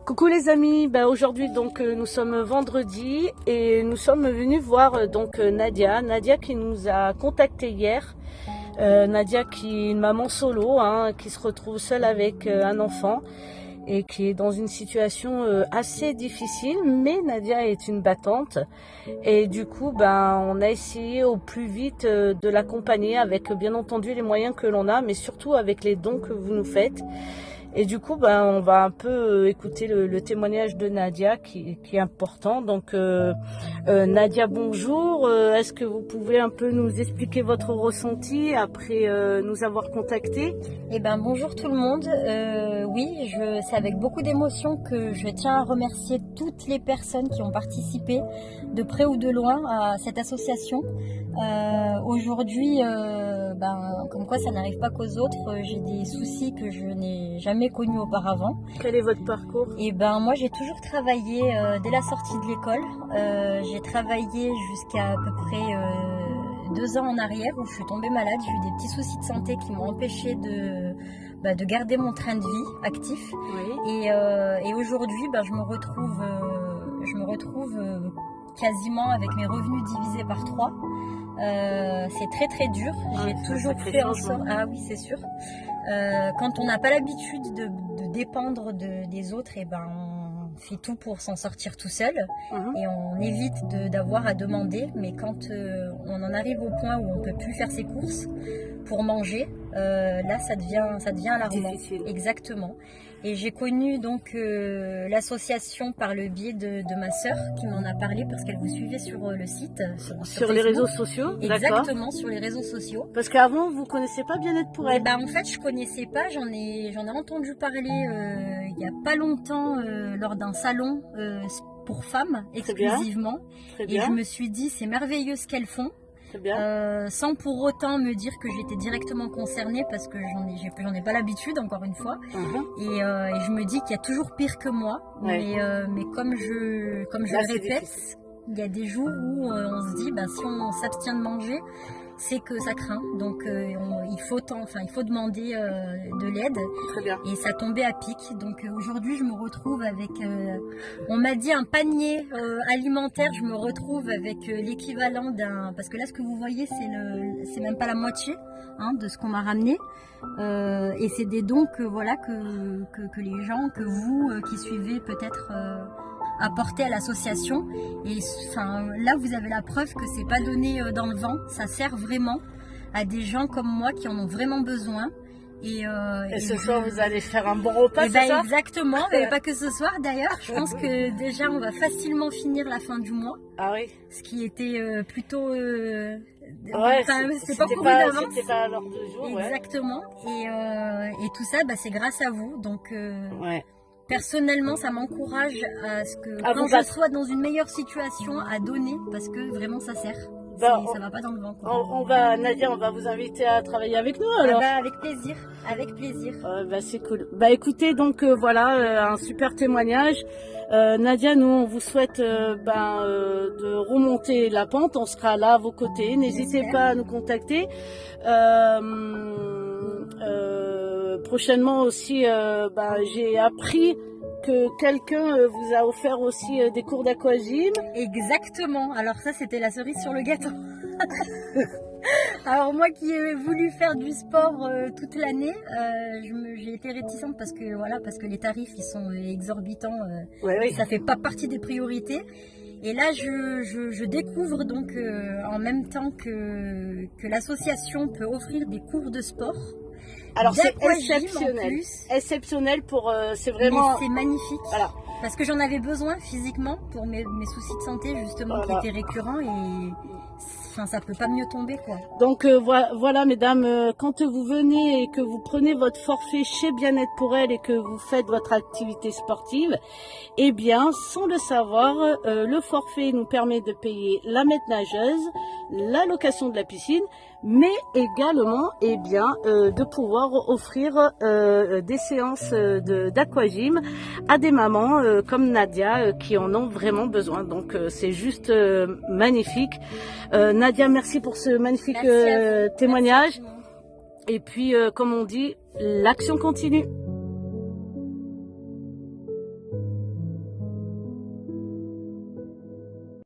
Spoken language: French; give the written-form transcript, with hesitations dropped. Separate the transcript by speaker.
Speaker 1: Coucou les amis, aujourd'hui donc nous sommes vendredi et nous sommes venus voir Nadia qui nous a contacté hier. Nadia qui est une maman solo qui se retrouve seule avec un enfant et qui est dans une situation assez difficile, mais Nadia est une battante et du coup on a essayé au plus vite de l'accompagner avec bien entendu les moyens que l'on a, mais surtout avec les dons que vous nous faites. Et du coup, on va un peu écouter le témoignage de Nadia qui est important. Donc, Nadia, bonjour. Est-ce que vous pouvez un peu nous expliquer votre ressenti après nous avoir contactés?
Speaker 2: Eh ben, bonjour tout le monde. Oui, c'est avec beaucoup d'émotion que je tiens à remercier toutes les personnes qui ont participé de près ou de loin à cette association. Aujourd'hui, comme quoi ça n'arrive pas qu'aux autres, j'ai des soucis que je n'ai jamais connus auparavant.
Speaker 1: Quel est votre parcours?
Speaker 2: Et moi j'ai toujours travaillé dès la sortie de l'école. J'ai travaillé jusqu'à à peu près 2 ans en arrière où je suis tombée malade. J'ai eu des petits soucis de santé qui m'ont empêché de garder mon train de vie actif.
Speaker 1: Oui.
Speaker 2: Et aujourd'hui, je me retrouve quasiment avec mes revenus divisés par 3. C'est très très dur. J'ai toujours fait en sorte. Ah oui, c'est sûr. Quand on n'a pas l'habitude de dépendre des autres, on fait tout pour s'en sortir tout seul et on évite d'avoir à demander. Mais quand on en arrive au point où on peut plus faire ses courses pour manger, là ça devient alarmant.
Speaker 1: Difficile.
Speaker 2: Exactement. Et j'ai connu donc l'association par le biais de ma sœur qui m'en a parlé parce qu'elle vous suivait sur le site.
Speaker 1: Sur les réseaux sociaux?
Speaker 2: Exactement, sur les réseaux sociaux.
Speaker 1: Parce qu'avant, vous ne connaissez pas Bien-être pour elle?
Speaker 2: En fait, je connaissais pas, j'en ai entendu parler il y a pas longtemps lors d'un salon pour femmes exclusivement.
Speaker 1: Très bien.
Speaker 2: Et je me suis dit, c'est merveilleux ce qu'elles font.
Speaker 1: Bien.
Speaker 2: Sans pour autant me dire que j'étais directement concernée parce que j'en ai pas l'habitude encore une fois et je me dis qu'il y a toujours pire que moi mais comme je le répète, il y a des jours où on se dit si on s'abstient de manger c'est que ça craint, donc il faut demander de l'aide.
Speaker 1: Très bien.
Speaker 2: Et ça tombait à pic, donc aujourd'hui je me retrouve avec, on m'a dit un panier alimentaire, je me retrouve avec l'équivalent parce que là ce que vous voyez c'est même pas la moitié de ce qu'on m'a ramené, et c'est des dons que les gens, que vous qui suivez peut-être apporter à l'association. Et là vous avez la preuve que c'est pas donné dans le vent, ça sert vraiment à des gens comme moi qui en ont vraiment besoin. Et
Speaker 1: ce soir vous allez faire un bon repas, c'est ça?
Speaker 2: Exactement, mais pas que ce soir d'ailleurs. Je pense que déjà on va facilement finir la fin du mois.
Speaker 1: Ah oui.
Speaker 2: Ce qui était plutôt
Speaker 1: c'est
Speaker 2: pas couru d'avance.
Speaker 1: C'était pas à l'heure de jour.
Speaker 2: Exactement. Et tout ça c'est grâce à vous, donc personnellement, ça m'encourage à ce que quand je sois dans une meilleure situation à donner, parce que vraiment ça sert. Ça va pas dans le vent.
Speaker 1: Nadia, on va vous inviter à travailler avec nous alors.
Speaker 2: Avec plaisir, avec plaisir.
Speaker 1: C'est cool. Écoutez, donc voilà un super témoignage. Nadia, nous on vous souhaite de remonter la pente. On sera là à vos côtés. N'hésitez pas à nous contacter. Prochainement aussi, j'ai appris que quelqu'un vous a offert aussi des cours d'aquagym.
Speaker 2: Exactement. Alors ça, c'était la cerise sur le gâteau. Alors moi qui ai voulu faire du sport toute l'année, j'ai été réticente parce que les tarifs ils sont exorbitants. Ça fait pas partie des priorités. Et là, je découvre donc en même temps que l'association peut offrir des cours de sport.
Speaker 1: Alors c'est exceptionnel pour c'est vraiment.
Speaker 2: Mais c'est magnifique.
Speaker 1: Voilà.
Speaker 2: Parce que j'en avais besoin physiquement pour mes soucis de santé justement qui étaient récurrents et ça peut pas mieux tomber quoi.
Speaker 1: Donc voilà mesdames, quand vous venez et que vous prenez votre forfait chez Bien-être pour elle et que vous faites votre activité sportive, sans le savoir, le forfait nous permet de payer la maître nageuse, la location de la piscine, mais également de pouvoir offrir des séances d'aquagym à des mamans comme Nadia qui en ont vraiment besoin. Donc c'est juste magnifique. Nadia, merci pour ce magnifique témoignage. Et puis comme on dit, l'action continue.